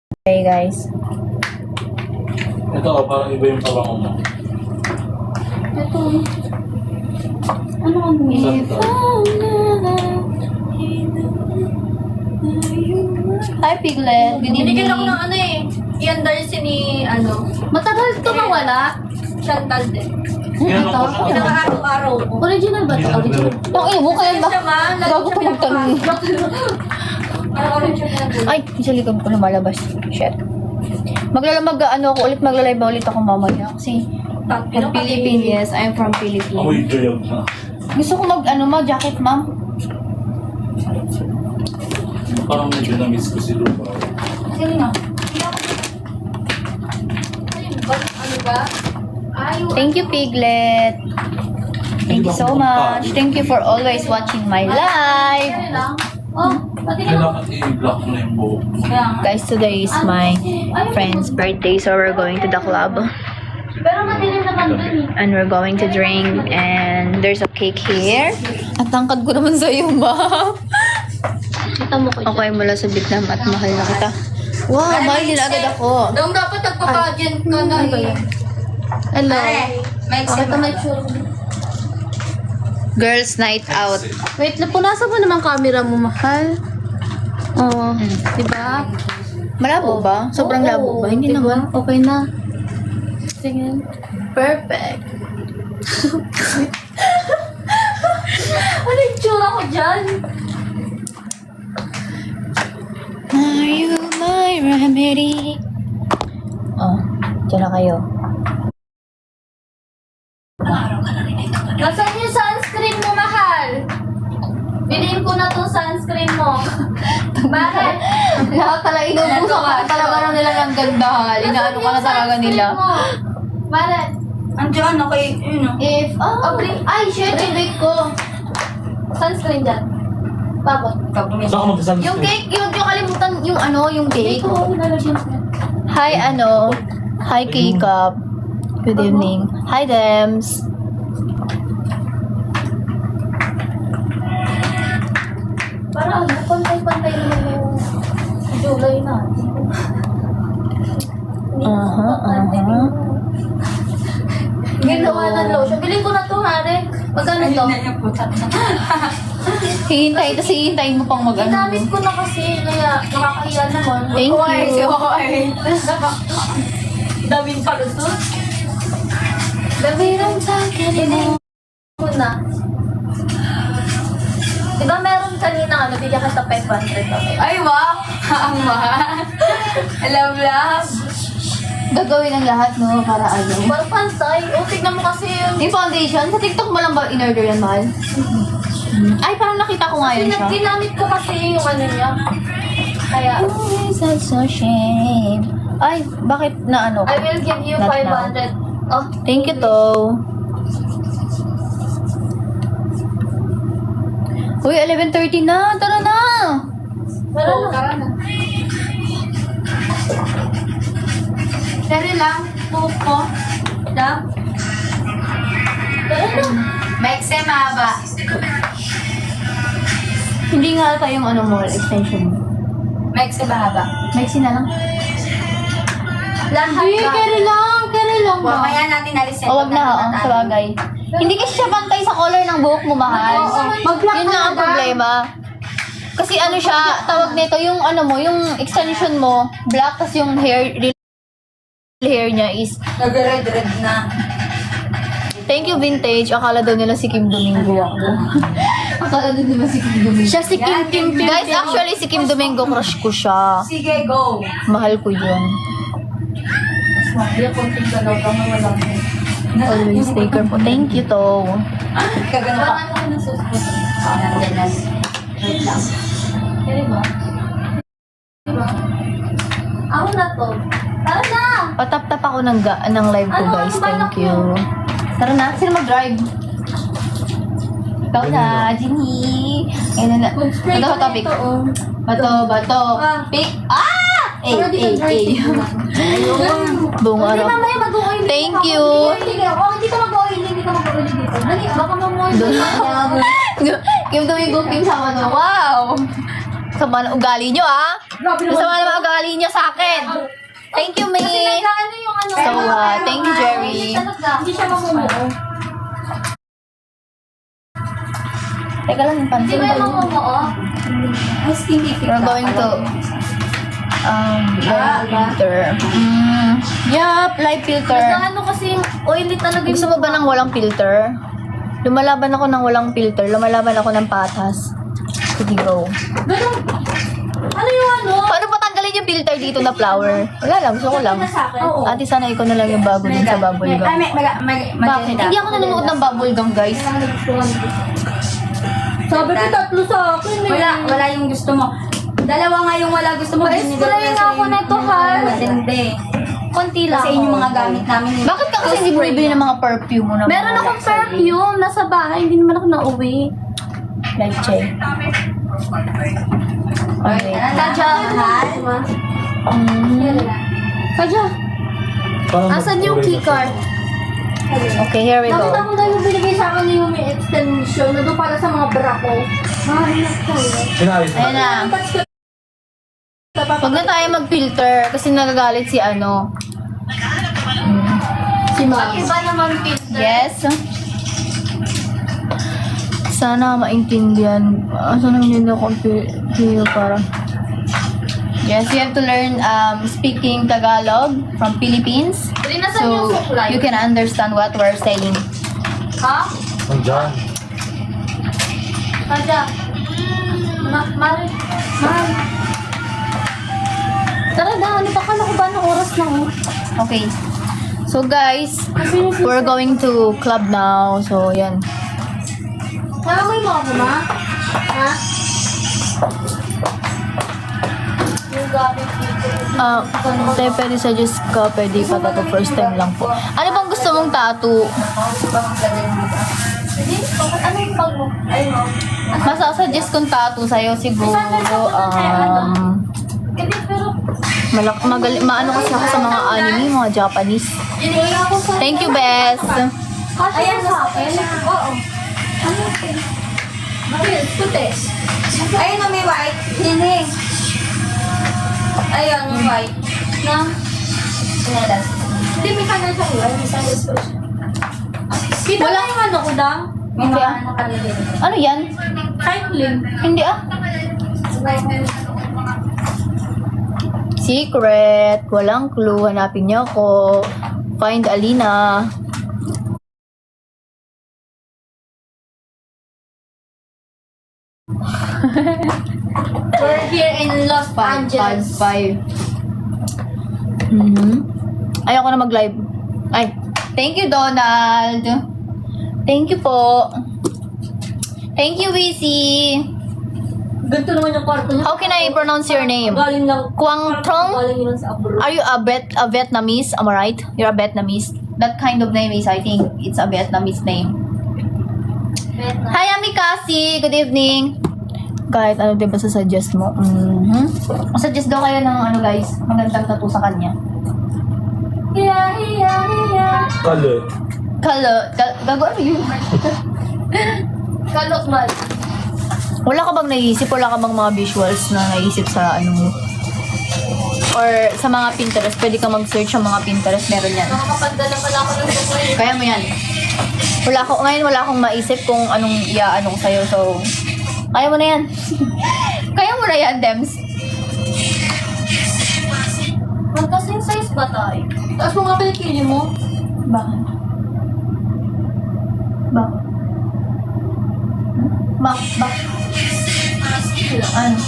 Okay, guys. Ito, parang iba yung tabango mo. Ito. Ano ang Saan ito? Hi, Piglet. Good Binigyan ako evening. ng ano eh. Ian Darcy ni ano. Matagal ito mawala. Chantal din. Ginanong ko siya. Pinaka-araw-araw ko. Original ba ito? Original. Yung ino mo, kaya ba? Siya ma, lagi Gago siya ko magtanong. Parang original. Ay, sa likod ko lumalabas. Shit. Magla-live ulit ako mamaya. Kasi, from Philippines. Yes, I'm from Philippines. Amoy joyog na. Gusto ko mag-jacket, ma'am. Parang medyo na-miss ko si Lupa. Sige na. Ano ba? Thank you, Piglet. Thank you so much. Thank you for always watching my live. Ano lang? Oh, pati na. Kailangan i-block mo na yung buhok mo. Kaya nga. Guys, today is my friend's birthday, so we're going to the club. Pero madilim naman dun eh. And we're going to drink, and there's a cake here. At tangkad ko naman sa'yo, ma'am. Kita mo ko Okay mula sa Vietnam at mahal na kita. Wow, mahal din agad ako. Daw dapat nagpa-pageant ka na Ano ba eh. yan? Hello. May exam na sure. Girls night out. Wait, punasan mo naman camera mo, mahal. Oo. Diba? Malabo ba? Sobrang labo ba? Hindi naman. Okay na. Sige. Perfect. Ano yung tsura ko dyan? Are you my remedy? Oh, dyan na kayo. Nasaan yung sunscreen mo, mahal? Bilhin ko na tong sunscreen mo. Bakit? Lahat talaga inubusan ka talaga na nila ng ganda. Inaano ka na talaga nila. Bakit? Andiyan, okay, yun o. If, ay, share yung bake ko. Sunscreen dyan. Bakit? Saan ka mag-sunscreen? Yung cake, yung kalimutan, yung yung cake. Ito, nalagyan ko. Hi, Hi, K-Cup. Good evening. Hi, Dems. Para ano, pantay-pantay naman yung July na. Ginawa ng lotion. Bilhin ko na to, Hare. Magkano to? Hihintayin mo pang mag-ano. Ginamit ko na kasi, kaya nakakahiya naman. Thank you. Daming palusot. Gabiran sa akin mo. Ko na. Diba meron kanina bigyan ka sa 500 kami. Ay, wow! Ang mahal. Love, love. Gagawin ang lahat, no? Para ano. Parang pantay. O, tignan mo kasi yun. Yung foundation, sa TikTok mo lang ba in-order yan, mahal? Ay, parang nakita ko nga yun siya. Ginamit ko kasi yung ano niya. Kaya, Always I'm so shame. Ay, bakit na ano? I will give you Not 500. Oh, Thank you, to. Uy, 11:30 na. Tara na. Tara na. Dali lang. Buhok ko. Lang. Tara na. Maikse, mahaba. Hindi nga ata yung mo, extension mo. Maikse, mahaba. Maxi na lang. Lahat Hindi, ba? carry lang ba? Mamaya natin alisin. O, wag na, sa bagay. Hindi kasi siya pantay sa color ng buhok mo, mahal. Mag-black Yun ka lang ang na. problema. Kasi ano siya, tawag nito, yung yung extension mo, black, tas yung real hair niya is, Nag-red-red na. thank you, vintage. Akala daw nila si Kim Domingo ako. Akala daw nila si Kim Domingo. Siya si Kim. Guys, actually, si Kim Domingo, crush ko siya. Sige, go. Mahal ko yun. Hindi, konting galaw ka mo walang. Always take her po. Thank you, to. Kagano pa. Parang ako nasusunod. Nandiyan na. Wait lang. Kaya ba? Diba? Ako na to. Tara na! Patap-tap ako ng live ko, guys. Thank you. Tara na. Sino mag-drive? Ikaw na, Ginny. Ayun na. Ito ko topic. Bato. Pick. Ah! Buong Hindi, araw. mamaya mag-oil. Thank you. Hindi ka mag-oil dito. Dali, baka mamoy. Kim Domingo, Kim sama na. Wow! Sama na ugali nyo, ah. Grabe naman. Sama na ugali nyo sa akin. Thank you, May. Ano yung ano? So, thank you, Jerry. Hindi siya mamumuo. Teka lang, yung Hindi pansin ba yung ba yun? mamumuo? We're going to live filter. Yup, live filter. Basta ano kasi oily talaga yung Gusto mo ba ng walang filter? Lumalaban ako ng walang filter. Lumalaban ako ng patas. Sige, go. Ganun. Ano yung ano? Paano patanggalin yung filter dito na flower? Wala lang, gusto ko lang. Oo. Ate, sana ikaw na lang yung bago din sa bubble gum. Bakit? Hindi ako nanonood ng bubble gum, guys. Sabi ko tatlo sa akin eh. Wala yung gusto mo. Dalawa nga yung wala gusto mo. Pa-spray nga ako nito, Har. Hindi. Konti lang. Kasi yun yung mga gamit namin. Bakit ka kasi hindi bumibili ng mga perfume mo na Meron mga akong perfume nasa bahay. Hindi naman ako nauwi. Leche? Okay. Kadya. Mm. Kadya. Parang Asan yung keycard? Okay, here we Nakita go. ko na yung binigay sa akin yung may extension na doon para sa mga bra ko. Ay, Sinayos Ayan na. Huwag na tayo mag-filter kasi nagagalit si ano. Si Ma'am. Iba naman filter. Yes. Sana maintindihan. Sana hindi na computer para. Yes, you have to learn speaking Tagalog from Philippines. So you can understand what we're saying. Ha? Nandiyan. Kadya. Mahal. Tara na, ano pa ka na ko ba ng oras na oh? Okay. So guys, we're going to club now. So yan. Kalamoy mo ako, ma? Ha? Yung gamit dito. Tayo pwede suggest ka, pwede pa tato first time lang po. Ano bang gusto mong tattoo? Hindi, bakit ano yung pag mo? Ayun mo. Masasuggest kong tattoo sa'yo siguro. Hindi, pero... Maano kasi ako sa mga anime, mga Japanese. Wala ko sa... Thank you, Bes. Ayan sa akin. Oo. Ano yung... Bakit? Puti. Ayun na may white. Hindi. Ayun, yung white. Na? Sinalas. Hindi, may kanan sa ulan. May sandals ko siya. Kita Wala. mo yung ano ko, Dang? May Okay, mga ah. ano kami din. Ano yan? Cycling. Hindi ah. Secret. Walang clue. Hanapin niyo ako. Find Alina. We're here in Los Angeles. 5. Ayoko na mag-live. Ay. Thank you, Donald. Thank you po. Thank you, Wisi. Ganito naman yung kwarto niya. How can I pronounce your name? Galing lang. Kwang Trong? Galing yun sa abroad. Are you a Vietnamese? Am I right? You're a Vietnamese. That kind of name is, I think, it's a Vietnamese name. Hi, Amikasi. Good evening. Kahit ano, diba suggest mo? Suggest daw kayo ng ano, guys. Magandang tattoo sa kanya. Hiya, hiya, hiya. Kali. Gago ano yun? Kalot man. Wala ka bang naisip? Wala ka bang mga visuals na naisip sa ano mo? Or sa mga Pinterest? Pwede ka mag-search sa mga Pinterest. Meron yan. Nakakapagdala pala ako ng bukoy. Kaya mo yan. Ngayon wala akong maisip kung anong iaano ko sa'yo. So, kaya mo na yan. Kaya mo na yan, Dems. Magkasing size ba tayo? Tapos mo nga pala kili mo? Bakit? Bakit? Bakit? Ano?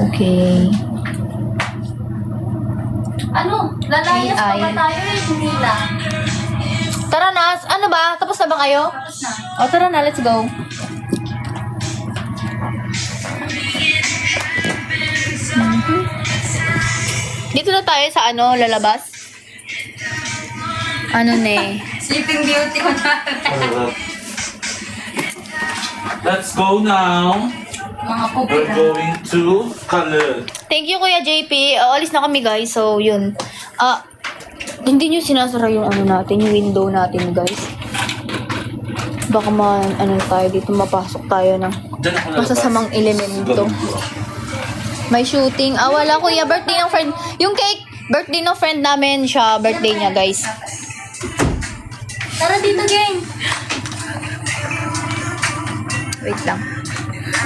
Okay. Ano? Lalayas pa ba AI. tayo eh? Hindi lang. Tara na. Ano ba? Tapos na ba kayo? Tapos na. O, tara na. Let's go. Dito na tayo sa ano, lalabas. Ano ne? Sleeping Beauty ko na. Let's go now. Mga pupi We're na. going to color. Thank you, Kuya JP. Alis na kami, guys. So, yun. Hindi nyo sinasara yung ano natin, yung window natin, guys. baka ano tayo dito, mapasok tayo ng Diyan ako lalabas. masasamang elemento. May shooting. Ah, wala kuya. Birthday ng friend. Yung cake, birthday ng friend namin siya. Birthday niya, guys. Tara dito, gang. Wait lang.